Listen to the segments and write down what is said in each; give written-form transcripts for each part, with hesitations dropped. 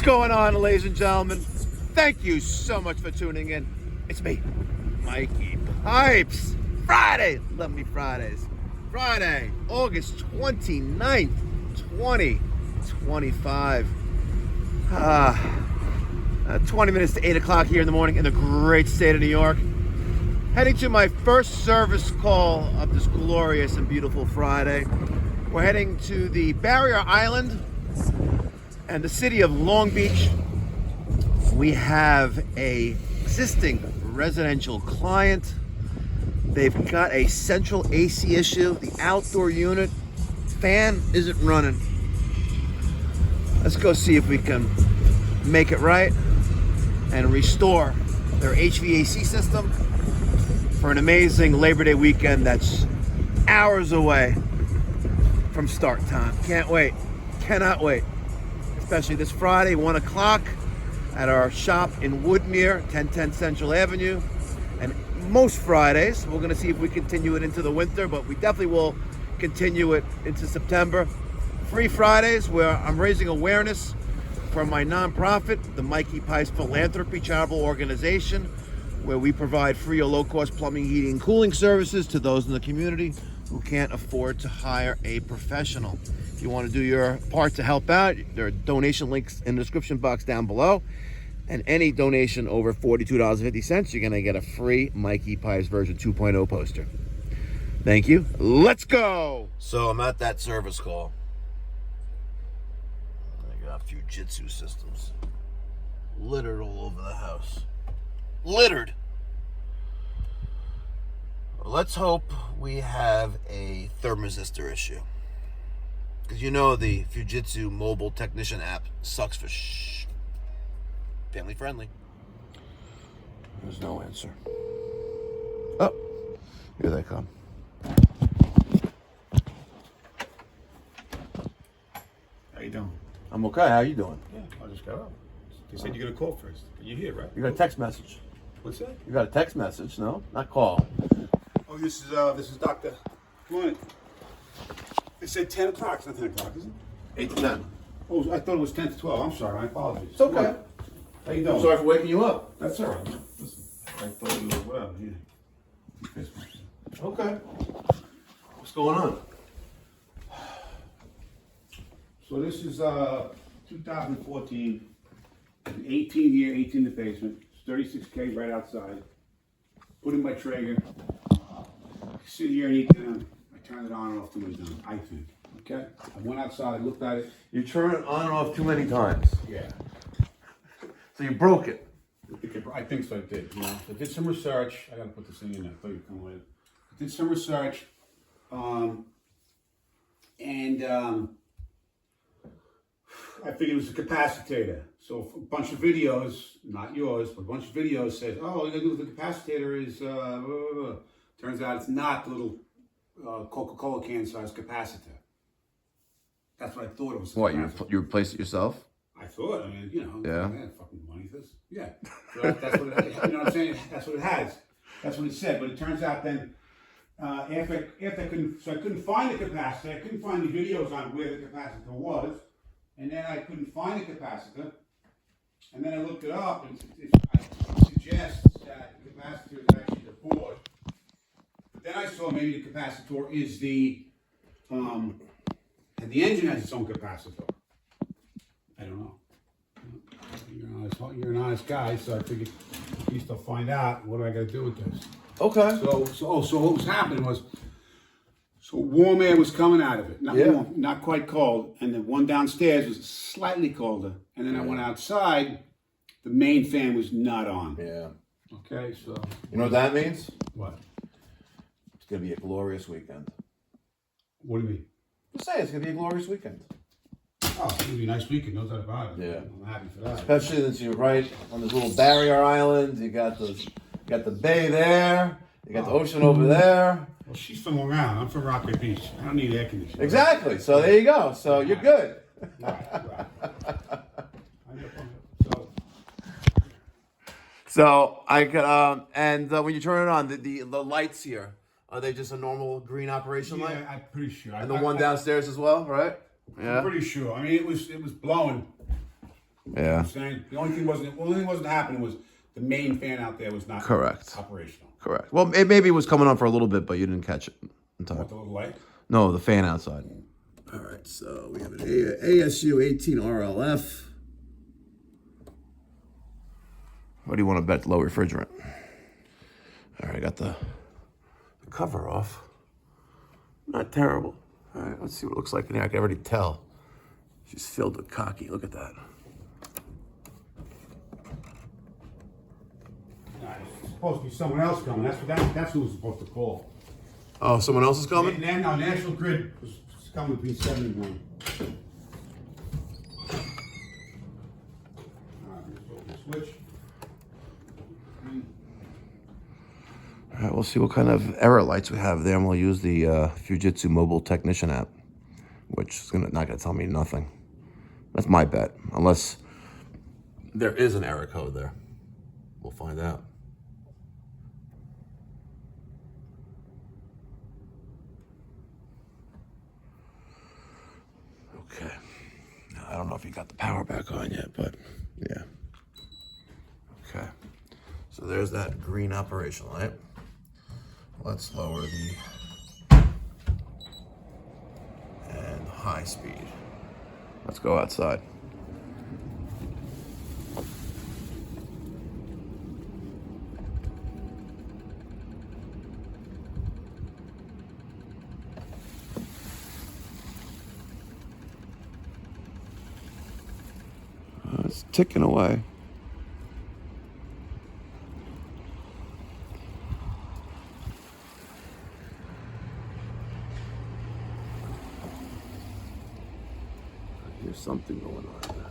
going on, ladies and gentlemen? Thank you so much for tuning in. It's me, Mikey Pipes. Friday, love me Fridays. Friday, August 29th, 2025. 20 minutes to 8 o'clock here in the morning in the great state of New York. Heading to my first service call of this glorious and beautiful Friday. We're heading to the Barrier Island and the city of Long Beach. We have a existing residential client. They've got a central AC issue. The outdoor unit fan isn't running. Let's go see if we can make it right and restore their HVAC system for an amazing Labor Day weekend that's hours away from start time. Can't wait. Cannot wait. Especially this Friday, 1 o'clock at our shop in Woodmere, 1010 Central Avenue. And most Fridays, we're going to see if we continue it into the winter, but we definitely will continue it into September. Free Fridays, where I'm raising awareness for my nonprofit, the Mikey Pipes Philanthropy Charitable Organization, where we provide free or low-cost plumbing, heating, and cooling services to those in the community who can't afford to hire a professional. If you want to do your part to help out, there are donation links in the description box down below. And any donation over $42.50, you're going to get a free Mikey Pipes version 2.0 poster. Thank you. Let's go. So I'm at that service call. I got Fujitsu systems littered all over the house. Littered. Let's hope we have a thermistor issue. Because you know the Fujitsu mobile technician app sucks for family friendly. There's no answer. Oh, here they come. How you doing? I'm okay. How you doing? Yeah, I just got up. They said you're gonna call first. You're here, right? You got a text message. What's that? You got a text message, no? Not call. Oh, this is Doctor. Come on. It said 10 o'clock. It's not 10 o'clock, is it? 8 to 10. Oh, I thought it was 10 to 12. I'm sorry. I apologize. It's okay. How you doing? I'm sorry for waking you up. That's all right. Listen, I thought it was whatever. Yeah. Okay. What's going on? So this is 2014. 18 here, 18 in the basement. It's 36K right outside. Put in my Traeger. Sit here and eat dinner. I turn it on and off too many times, I think. Okay? I went outside, looked at it. You turn it on and off too many times. Yeah. So you broke it. I think so, I did. You know, I did some research. I gotta put this thing in there. I thought you'd come with it. I did some research. I figured it was a capacitor. So a bunch of videos, not yours, but a bunch of videos said, oh, all you gotta do with the capacitor is, blah, blah, blah. Turns out it's not the little Coca-Cola can size capacitor. That's what I thought it was. What, you replaced it yourself? I thought, I mean, you know, Yeah. I had fucking money for this. Yeah. So that's what it, you know what I'm saying? That's what it has. That's what it said. But it turns out then, after I couldn't find the capacitor, I couldn't find the videos on where the capacitor was, and then I couldn't find the capacitor, and then I looked it up, and it suggests that the capacitor is actually the board. But then I saw maybe the capacitor is the engine has its own capacitor. I don't know. You're an honest guy, so I figured at least I'll find out what I got to do with this. Okay. So what was happening was, so warm air was coming out of it, not warm, not quite cold, and the one downstairs was slightly colder. And then I went outside, the main fan was not on. Yeah. Okay, so You know what that means? what? It's gonna be a glorious weekend. What do you mean? Just say it's gonna be a glorious weekend. Oh, it's gonna be a nice weekend, no doubt about it. Yeah. I'm happy for that. Especially since you're right on this little barrier island. You got the bay there. You got the ocean over there. Well, she's from Long Island. I'm from Rockaway Beach. I don't need air conditioning. Exactly. So there you go. So you're good. Right. So I could and when you turn it on, the lights here, are they just a normal green operation light? Yeah, I'm pretty sure. And the one downstairs as well, right? Yeah. I'm pretty sure. I mean, it was blowing Yeah. I'm saying the only thing wasn't happening was the main fan out there was not Correct. operational. Correct. Well, maybe it was coming on for a little bit, but you didn't catch it in time. What, the little light? No, the fan outside. All right, so we have an ASU 18 RLF. What do you want to bet? Low refrigerant. All right, I got the cover off. Not terrible. All right, let's see what it looks like in here. I can already tell. She's filled with cocky. Look at that. It's supposed to be someone else coming. That's who was supposed to call. Oh, someone else is coming? No, National Grid was coming between 7 and 1. Switch. All right, we'll see what kind of error lights we have there, and we'll use the Fujitsu Mobile Technician app, which is not gonna tell me nothing. That's my bet, unless there is an error code there. We'll find out. Okay. Now, I don't know if you got the power back on yet, but yeah. Okay. So there's that green operation light. Let's lower the and high speed. Let's go outside. It's ticking away. There's something going on there.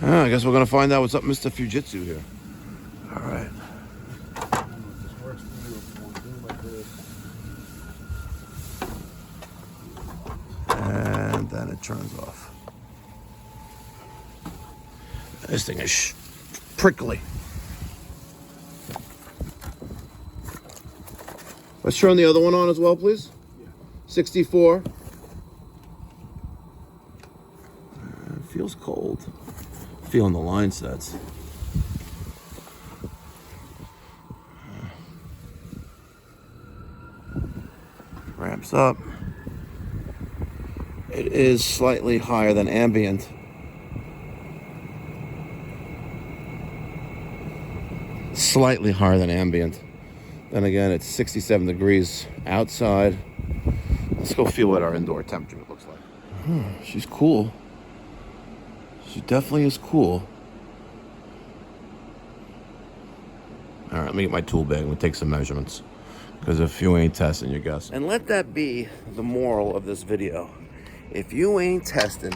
I guess we're gonna find out what's up, Mr. Fujitsu here. All right. And then it turns off. This thing is prickly. Let's turn the other one on as well, please. 64. It feels cold. Feeling the line sets. Ramps up. It is slightly higher than ambient. Slightly higher than ambient. Then again, it's 67 degrees outside. Let's go feel what our indoor temperature looks like. She's cool. She definitely is cool. All right, let me get my tool bag and we'll take some measurements. Because if you ain't testing, you're guessing. And let that be the moral of this video. If you ain't testing,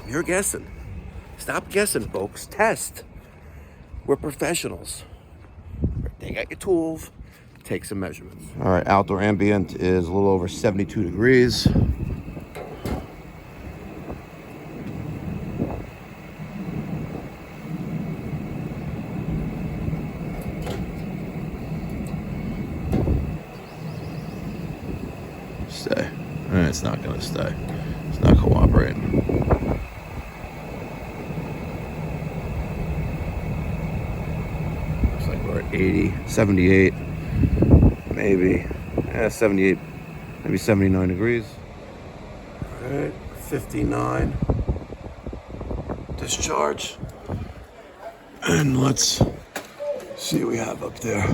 you're guessing. Stop guessing, folks. Test. We're professionals. Take out your tools, take some measurements. All right, outdoor ambient is a little over 72 degrees. Stay. It's not gonna stay. It's not cooperating. Looks like we're at 80, 78, maybe. Yeah, 78, maybe 79 degrees. All right, 59. Discharge. And let's see what we have up there.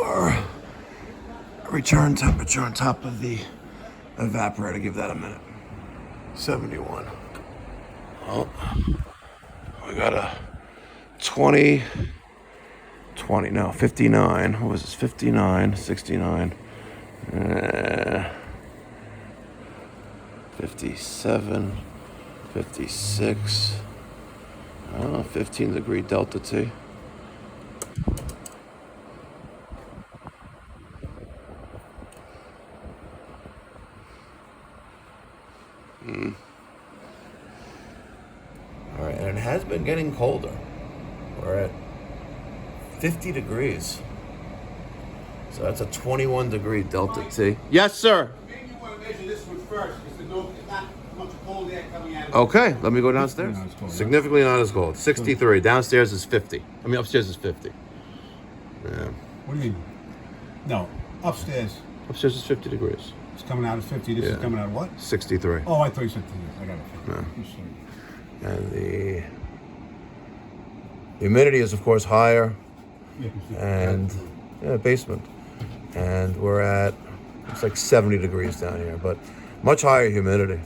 Our return temperature on top of the evaporator. Give that a minute. 71. Oh, we got a 59. What was this? 59, 69, 57, 56. 15 degree delta T. All right, it has been getting colder. We're at 50 degrees. So that's a 21 degree delta T. Yes, sir. Maybe you want to measure this one first, because it's not much cold air coming out of it. Okay, let me go downstairs. Not as cold, Significantly not as cold. 63. Downstairs is 50. I mean, upstairs is 50. Yeah. What do you mean? No, upstairs. Upstairs is 50 degrees. It's coming out of 50. This is coming out of what? 63. Oh, I thought you said 50. I got it. No. And the humidity is, of course, higher. And basement. And we're at, it's like 70 degrees down here, but much higher humidity.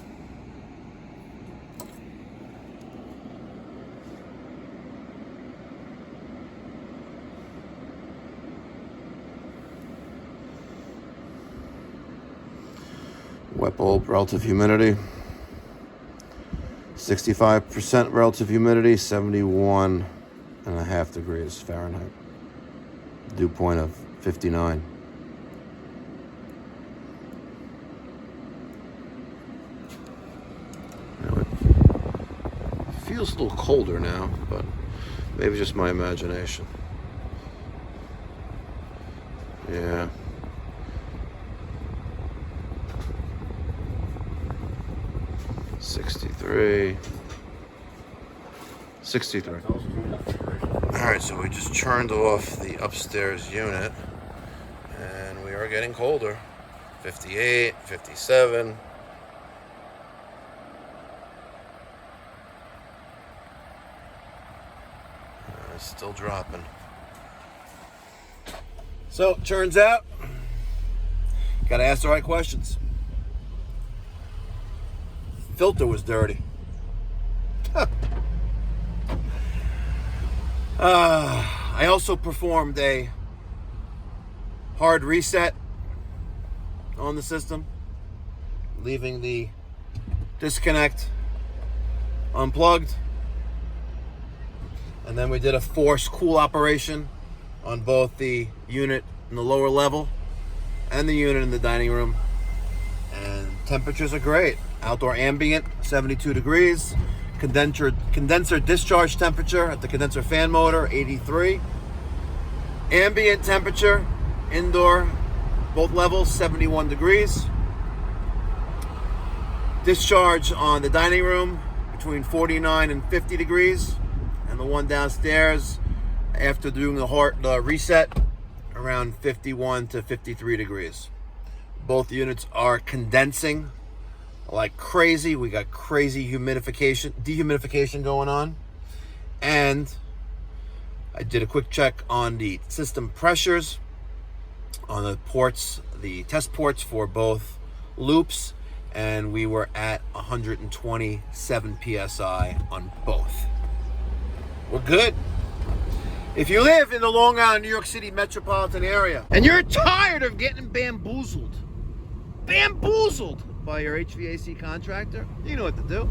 Wet bulb relative humidity, 65% relative humidity, 71.5 degrees Fahrenheit. Dew point of 59. It feels a little colder now, but maybe just my imagination. Yeah. $63. All right, so we just turned off the upstairs unit, and we are getting colder. 58, 57. It's still dropping. So, turns out, gotta ask the right questions. Filter was dirty. I also performed a hard reset on the system, leaving the disconnect unplugged. And then we did a force cool operation on both the unit in the lower level and the unit in the dining room. And temperatures are great. Outdoor ambient, 72 degrees. Condenser discharge temperature at the condenser fan motor, 83. Ambient temperature, indoor, both levels, 71 degrees. Discharge on the dining room, between 49 and 50 degrees. And the one downstairs, after doing the reset, around 51 to 53 degrees. Both units are condensing like crazy. We got crazy dehumidification going on. And I did a quick check on the system pressures on the ports, the test ports for both loops, and we were at 127 PSI on both. We're good. If you live in the Long Island, New York City metropolitan area, and you're tired of getting bamboozled by your HVAC contractor, you know what to do.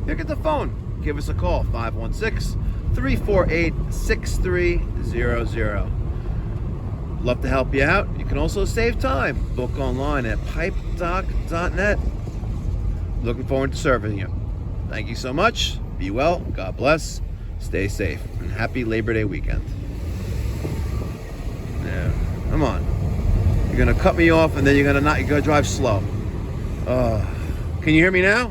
Pick up the phone. Give us a call, 516-348-6300. Love to help you out. You can also save time. Book online at pipedoc.net. Looking forward to serving you. Thank you so much. Be well. God bless. Stay safe. And happy Labor Day weekend. Yeah, come on. You're gonna cut me off and then you're gonna drive slow. Can you hear me now?